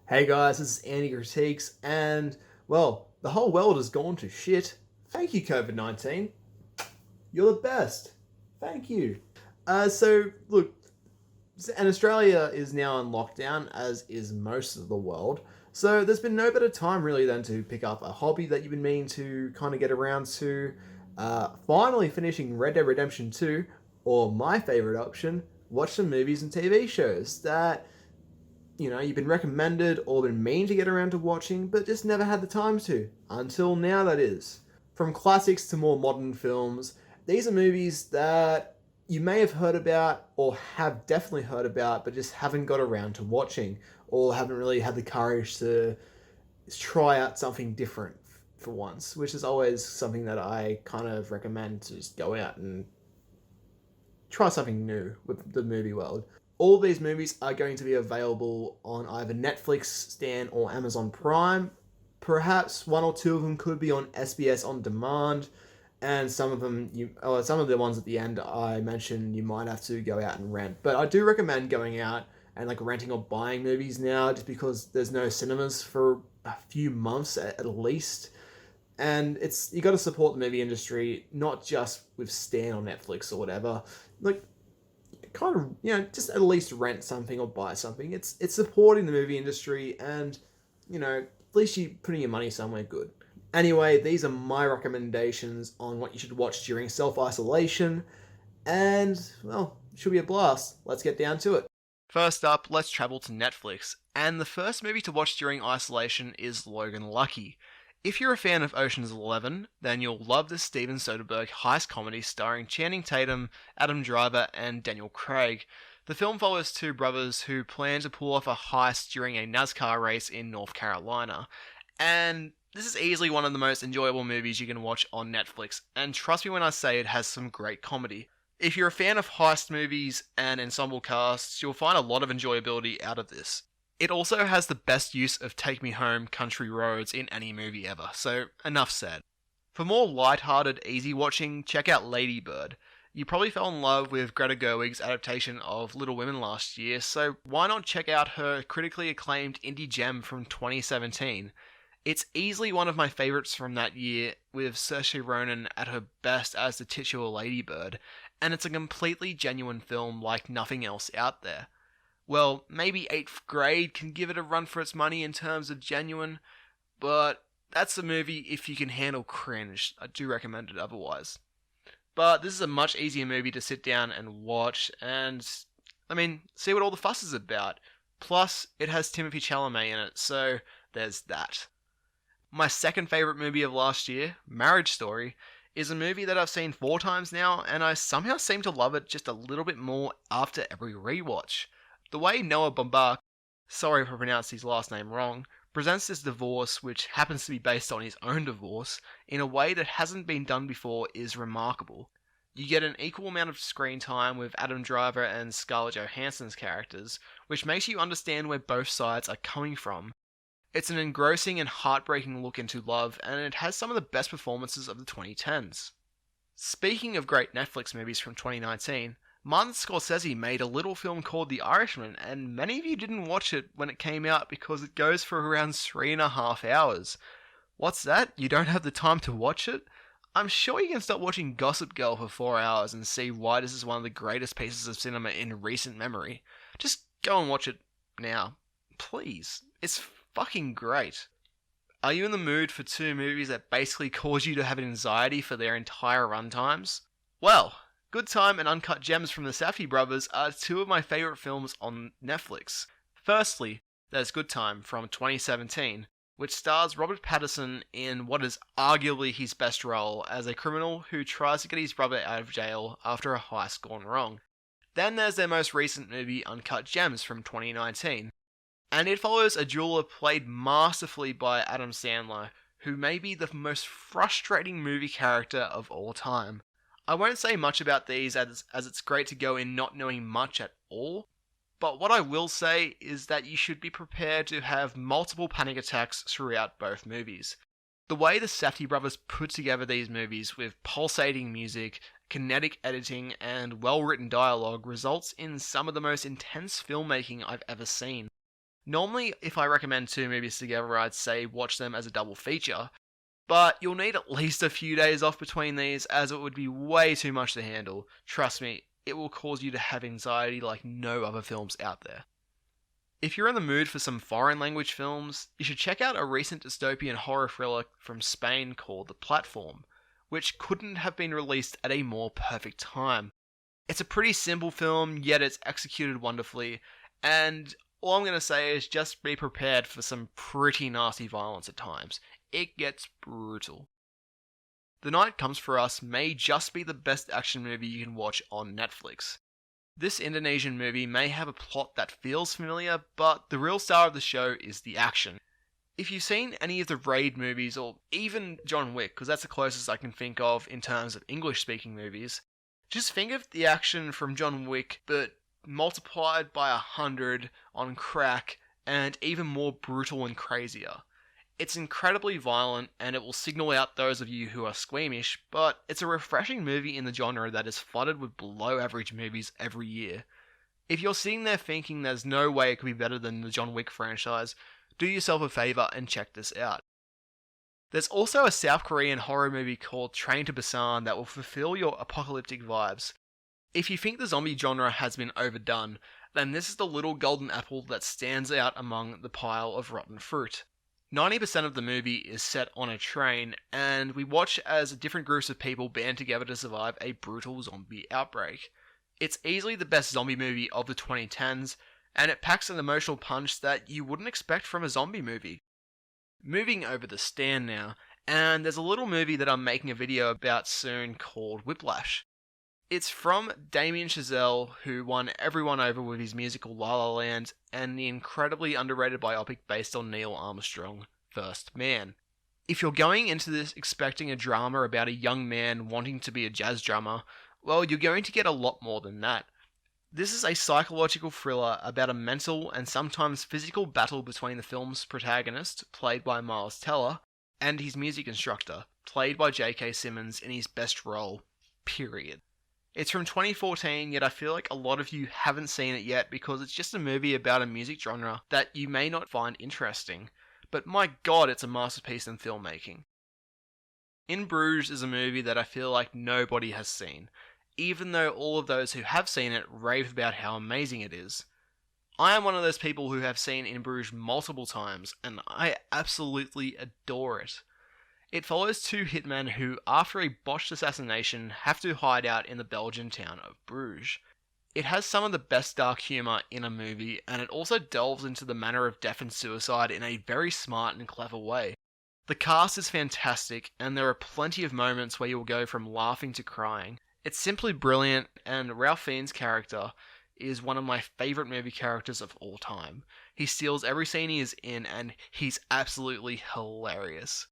Hey guys, this is Andy Critiques, and well, the whole world has gone to shit. Thank you, COVID 19. You're the best. Thank you. Look, and Australia is now in lockdown, as is most of the world. So, there's been no better time really than to pick up a hobby that you've been meaning to kind of get around to. Finally finishing Red Dead Redemption 2, or my favorite option, watch some movies and TV shows that you've been recommended or been meaning to get around to watching, but just never had the time to. Until now, that is. From classics to more modern films, these are movies that you may have heard about or have definitely heard about, but just haven't got around to watching or haven't really had the courage to try out something different for once, which is always something that I kind of recommend to just go out and try something new with the movie world. All these movies are going to be available on either Netflix, Stan, or Amazon Prime. Perhaps one or two of them could be on SBS On Demand, and some of some of the ones at the end I mentioned you might have to go out and rent. But I do recommend going out and like renting or buying movies now, just because there's no cinemas for a few months at least, and it's you got to support the movie industry, not just with Stan or Netflix or whatever. Like, kind of, just at least rent something or buy something. It's supporting the movie industry, and at least you're putting your money somewhere good. Anyway, these are my recommendations on what you should watch during self-isolation, and well, it should be a blast. Let's get down to it. First up, let's travel to Netflix, and the first movie to watch during isolation is Logan Lucky. If you're a fan of Ocean's 11, then you'll love this Steven Soderbergh heist comedy starring Channing Tatum, Adam Driver, and Daniel Craig. The film follows two brothers who plan to pull off a heist during a NASCAR race in North Carolina. And this is easily one of the most enjoyable movies you can watch on Netflix, and trust me when I say it has some great comedy. If you're a fan of heist movies and ensemble casts, you'll find a lot of enjoyability out of this. It also has the best use of Take Me Home Country Roads in any movie ever, so enough said. For more light-hearted, easy watching, check out Lady Bird. You probably fell in love with Greta Gerwig's adaptation of Little Women last year, so why not check out her critically acclaimed indie gem from 2017? It's easily one of my favourites from that year, with Saoirse Ronan at her best as the titular Lady Bird, and it's a completely genuine film like nothing else out there. Well, maybe 8th grade can give it a run for its money in terms of genuine, but that's a movie if you can handle cringe. I do recommend it otherwise. But this is a much easier movie to sit down and watch, and, see what all the fuss is about. Plus, it has Timothée Chalamet in it, so there's that. My second favourite movie of last year, Marriage Story, is a movie that I've seen 4 times now, and I somehow seem to love it just a little bit more after every rewatch. The way Noah Baumbach, sorry if I pronounced his last name wrong, presents this divorce, which happens to be based on his own divorce, in a way that hasn't been done before is remarkable. You get an equal amount of screen time with Adam Driver and Scarlett Johansson's characters, which makes you understand where both sides are coming from. It's an engrossing and heartbreaking look into love, and it has some of the best performances of the 2010s. Speaking of great Netflix movies from 2019, Martin Scorsese made a little film called The Irishman, and many of you didn't watch it when it came out because it goes for around 3.5 hours. What's that? You don't have the time to watch it? I'm sure you can stop watching Gossip Girl for 4 hours and see why this is one of the greatest pieces of cinema in recent memory. Just go and watch it now. Please. It's fucking great. Are you in the mood for 2 movies that basically cause you to have anxiety for their entire runtimes? Well, Good Time and Uncut Gems from the Safdie brothers are 2 of my favourite films on Netflix. Firstly, there's Good Time from 2017, which stars Robert Pattinson in what is arguably his best role as a criminal who tries to get his brother out of jail after a heist gone wrong. Then there's their most recent movie, Uncut Gems from 2019, and it follows a jeweler played masterfully by Adam Sandler, who may be the most frustrating movie character of all time. I won't say much about these as it's great to go in not knowing much at all, but what I will say is that you should be prepared to have multiple panic attacks throughout both movies. The way the Safdie brothers put together these movies with pulsating music, kinetic editing, and well-written dialogue results in some of the most intense filmmaking I've ever seen. Normally, if I recommend two movies together, I'd say watch them as a double feature, but you'll need at least a few days off between these as it would be way too much to handle. Trust me, it will cause you to have anxiety like no other films out there. If you're in the mood for some foreign language films, you should check out a recent dystopian horror thriller from Spain called The Platform, which couldn't have been released at a more perfect time. It's a pretty simple film, yet it's executed wonderfully, and all I'm going to say is just be prepared for some pretty nasty violence at times. It gets brutal. The Night Comes For Us may just be the best action movie you can watch on Netflix. This Indonesian movie may have a plot that feels familiar, but the real star of the show is the action. If you've seen any of the Raid movies, or even John Wick, because that's the closest I can think of in terms of English-speaking movies, just think of the action from John Wick, but multiplied by 100 on crack, and even more brutal and crazier. It's incredibly violent, and it will signal out those of you who are squeamish, but it's a refreshing movie in the genre that is flooded with below-average movies every year. If you're sitting there thinking there's no way it could be better than the John Wick franchise, do yourself a favour and check this out. There's also a South Korean horror movie called Train to Busan that will fulfill your apocalyptic vibes. If you think the zombie genre has been overdone, then this is the little golden apple that stands out among the pile of rotten fruit. 90% of the movie is set on a train, and we watch as different groups of people band together to survive a brutal zombie outbreak. It's easily the best zombie movie of the 2010s, and it packs an emotional punch that you wouldn't expect from a zombie movie. Moving over The Stand now, and there's a little movie that I'm making a video about soon called Whiplash. It's from Damien Chazelle, who won everyone over with his musical La La Land, and the incredibly underrated biopic based on Neil Armstrong, First Man. If you're going into this expecting a drama about a young man wanting to be a jazz drummer, well, you're going to get a lot more than that. This is a psychological thriller about a mental and sometimes physical battle between the film's protagonist, played by Miles Teller, and his music instructor, played by J.K. Simmons in his best role, period. It's from 2014, yet I feel like a lot of you haven't seen it yet because it's just a movie about a music genre that you may not find interesting, but my god, it's a masterpiece in filmmaking. In Bruges is a movie that I feel like nobody has seen, even though all of those who have seen it rave about how amazing it is. I am one of those people who have seen In Bruges multiple times, and I absolutely adore it. It follows two hitmen who, after a botched assassination, have to hide out in the Belgian town of Bruges. It has some of the best dark humour in a movie, and it also delves into the manner of death and suicide in a very smart and clever way. The cast is fantastic, and there are plenty of moments where you will go from laughing to crying. It's simply brilliant, and Ralph Fiennes' character is one of my favourite movie characters of all time. He steals every scene he is in, and he's absolutely hilarious.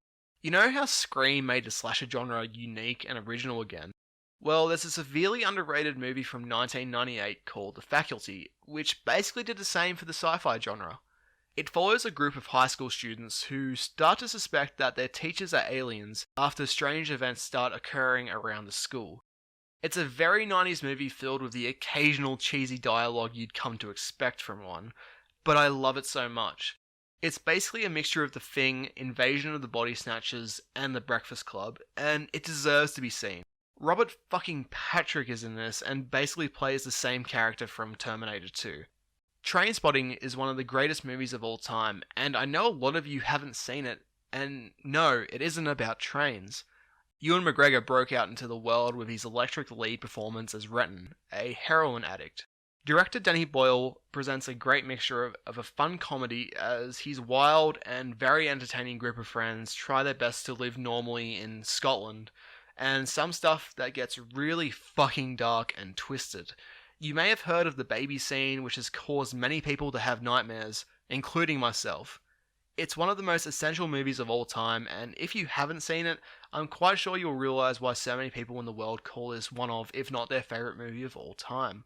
You know how Scream made the slasher genre unique and original again? Well, there's a severely underrated movie from 1998 called The Faculty, which basically did the same for the sci-fi genre. It follows a group of high school students who start to suspect that their teachers are aliens after strange events start occurring around the school. It's a very 90s movie filled with the occasional cheesy dialogue you'd come to expect from one, but I love it so much. It's basically a mixture of The Thing, Invasion of the Body Snatchers, and The Breakfast Club, and it deserves to be seen. Robert fucking Patrick is in this, and basically plays the same character from Terminator 2. Trainspotting is one of the greatest movies of all time, and I know a lot of you haven't seen it, and no, it isn't about trains. Ewan McGregor broke out into the world with his electric lead performance as Renton, a heroin addict. Director Danny Boyle presents a great mixture of a fun comedy as his wild and very entertaining group of friends try their best to live normally in Scotland, and some stuff that gets really fucking dark and twisted. You may have heard of the baby scene, which has caused many people to have nightmares, including myself. It's one of the most essential movies of all time, and if you haven't seen it, I'm quite sure you'll realise why so many people in the world call this one of, if not their favourite movie of all time.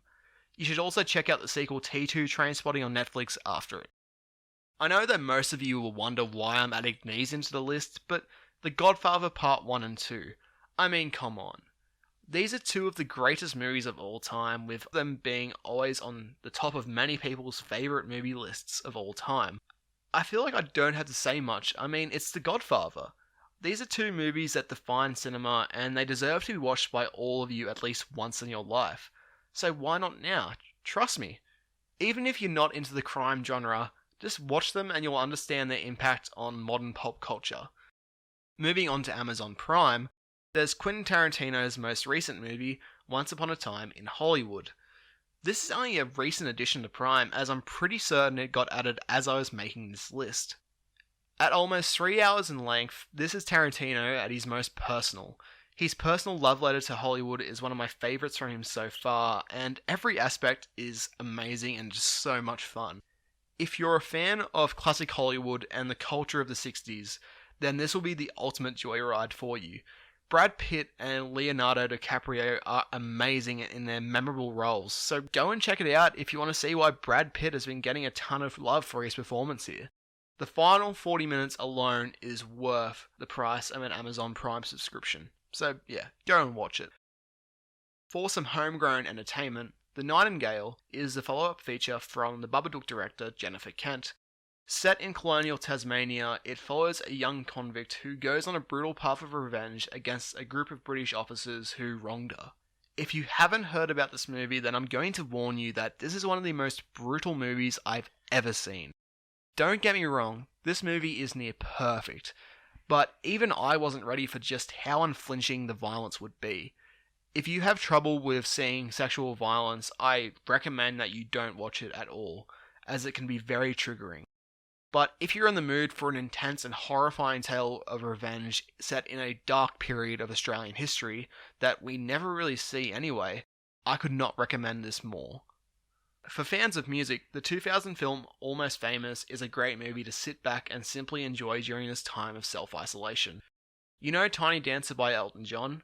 You should also check out the sequel T2 Trainspotting on Netflix after it. I know that most of you will wonder why I'm adding these into the list, but The Godfather Part 1 and 2, I mean, come on. These are two of the greatest movies of all time, with them being always on the top of many people's favourite movie lists of all time. I feel like I don't have to say much. I mean, it's The Godfather. These are two movies that define cinema, and they deserve to be watched by all of you at least once in your life. So why not now? Trust me. Even if you're not into the crime genre, just watch them and you'll understand their impact on modern pop culture. Moving on to Amazon Prime, there's Quentin Tarantino's most recent movie, Once Upon a Time in Hollywood. This is only a recent addition to Prime, as I'm pretty certain it got added as I was making this list. At almost 3 hours in length, this is Tarantino at his most personal. His personal love letter to Hollywood is one of my favourites from him so far, and every aspect is amazing and just so much fun. If you're a fan of classic Hollywood and the culture of the 60s, then this will be the ultimate joyride for you. Brad Pitt and Leonardo DiCaprio are amazing in their memorable roles, so go and check it out if you want to see why Brad Pitt has been getting a ton of love for his performance here. The final 40 minutes alone is worth the price of an Amazon Prime subscription, so yeah, go and watch it. For some homegrown entertainment, The Nightingale is the follow-up feature from the Babadook director Jennifer Kent. Set in colonial Tasmania, it follows a young convict who goes on a brutal path of revenge against a group of British officers who wronged her. If you haven't heard about this movie, then I'm going to warn you that this is one of the most brutal movies I've ever seen. Don't get me wrong, this movie is near perfect, but even I wasn't ready for just how unflinching the violence would be. If you have trouble with seeing sexual violence, I recommend that you don't watch it at all, as it can be very triggering. But if you're in the mood for an intense and horrifying tale of revenge set in a dark period of Australian history that we never really see anyway, I could not recommend this more. For fans of music, the 2000 film Almost Famous is a great movie to sit back and simply enjoy during this time of self-isolation. You know Tiny Dancer by Elton John?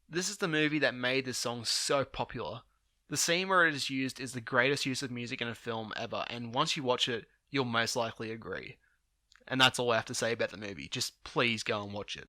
This is the movie that made this song so popular. The scene where it is used is the greatest use of music in a film ever, and once you watch it, you'll most likely agree. And that's all I have to say about the movie. Just please go and watch it.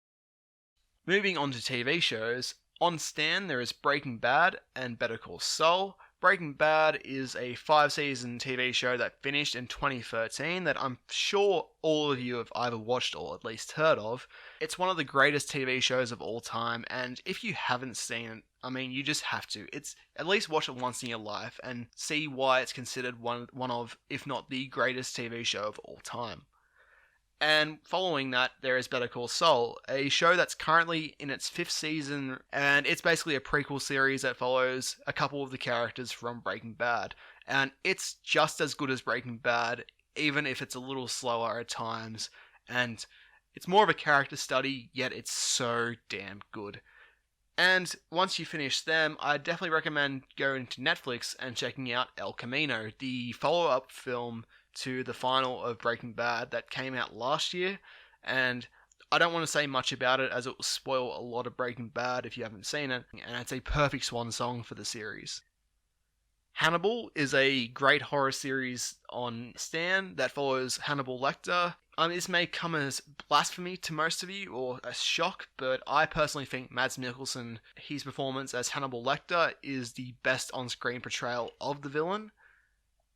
Moving on to TV shows, on Stan there is Breaking Bad and Better Call Saul. Breaking Bad is a 5-season TV show that finished in 2013 that I'm sure all of you have either watched or at least heard of. It's one of the greatest TV shows of all time, and if you haven't seen it, I mean, you just have to. It's at least watch it once in your life and see why it's considered one of, if not the greatest TV show of all time. And following that, there is Better Call Saul, a show that's currently in its 5th season, and it's basically a prequel series that follows a couple of the characters from Breaking Bad. And it's just as good as Breaking Bad, even if it's a little slower at times, and it's more of a character study, yet it's so damn good. And once you finish them, I definitely recommend going to Netflix and checking out El Camino, the follow-up film to the final of Breaking Bad that came out last year. And I don't want to say much about it as it will spoil a lot of Breaking Bad if you haven't seen it, and it's a perfect swan song for the series. Hannibal is a great horror series on Stan that follows Hannibal Lecter. This may come as blasphemy to most of you, or a shock, but I personally think Mads Mikkelsen, his performance as Hannibal Lecter, is the best on-screen portrayal of the villain.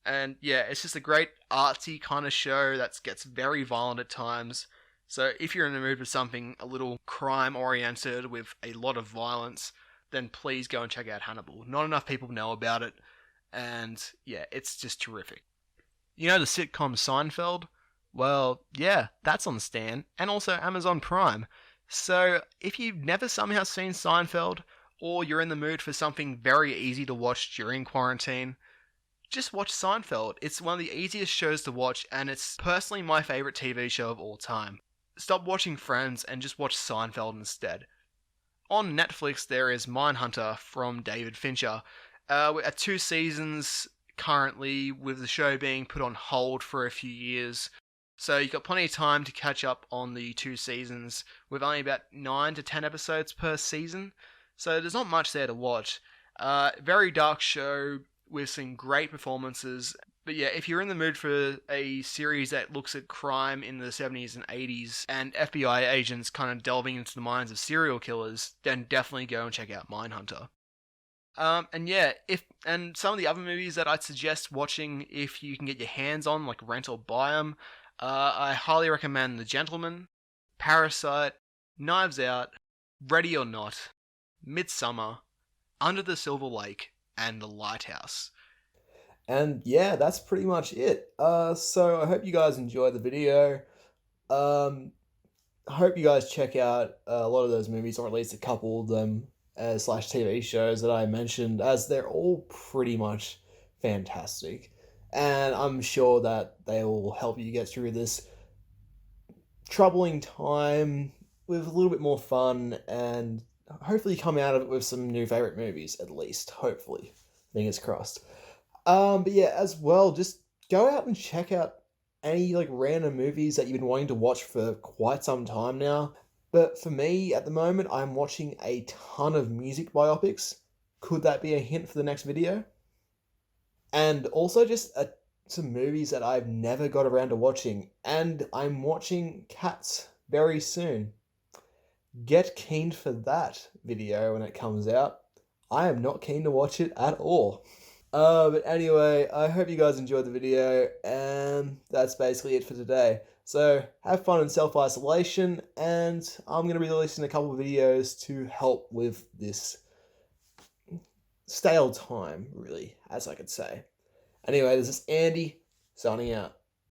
And yeah, it's just a great artsy kind of show that gets very violent at times. So if you're in the mood for something a little crime-oriented with a lot of violence, then please go and check out Hannibal. Not enough people know about it, and yeah, it's just terrific. You know the sitcom Seinfeld? Well, yeah, that's on Stan, and also Amazon Prime. So if you've never somehow seen Seinfeld, or you're in the mood for something very easy to watch during quarantine, just watch Seinfeld. It's one of the easiest shows to watch, and it's personally my favourite TV show of all time. Stop watching Friends and just watch Seinfeld instead. On Netflix there is Mindhunter from David Fincher. At 2 seasons currently, with the show being put on hold for a few years. So you've got plenty of time to catch up on the 2 seasons, with only about 9 to 10 episodes per season. So there's not much there to watch. Very dark show with some great performances. But yeah, if you're in the mood for a series that looks at crime in the 70s and 80s and FBI agents kind of delving into the minds of serial killers, then definitely go and check out Mindhunter. And yeah, if and some of the other movies that I'd suggest watching if you can get your hands on, like rent or buy them, I highly recommend The Gentleman, Parasite, Knives Out, Ready or Not, Midsommar, Under the Silver Lake, and The Lighthouse. And yeah, that's pretty much it. So I hope you guys enjoyed the video. Um, I hope you guys check out a lot of those movies, or at least a couple of them, slash TV shows that I mentioned, as they're all pretty much fantastic. And I'm sure that they will help you get through this troubling time with a little bit more fun and hopefully come out of it with some new favorite movies, at least. Hopefully. Fingers crossed. But yeah, as well, just go out and check out any like random movies that you've been wanting to watch for quite some time now. But for me, at the moment, I'm watching a ton of music biopics. Could that be a hint for the next video? And also just some movies that I've never got around to watching. And I'm watching Cats very soon. Get keen for that video when it comes out. I am not keen to watch it at all. But anyway, I hope you guys enjoyed the video, and that's basically it for today. So have fun in self-isolation, and I'm going to be releasing a couple of videos to help with this stale time, really, as I could say. Anyway, this is Andy, signing out.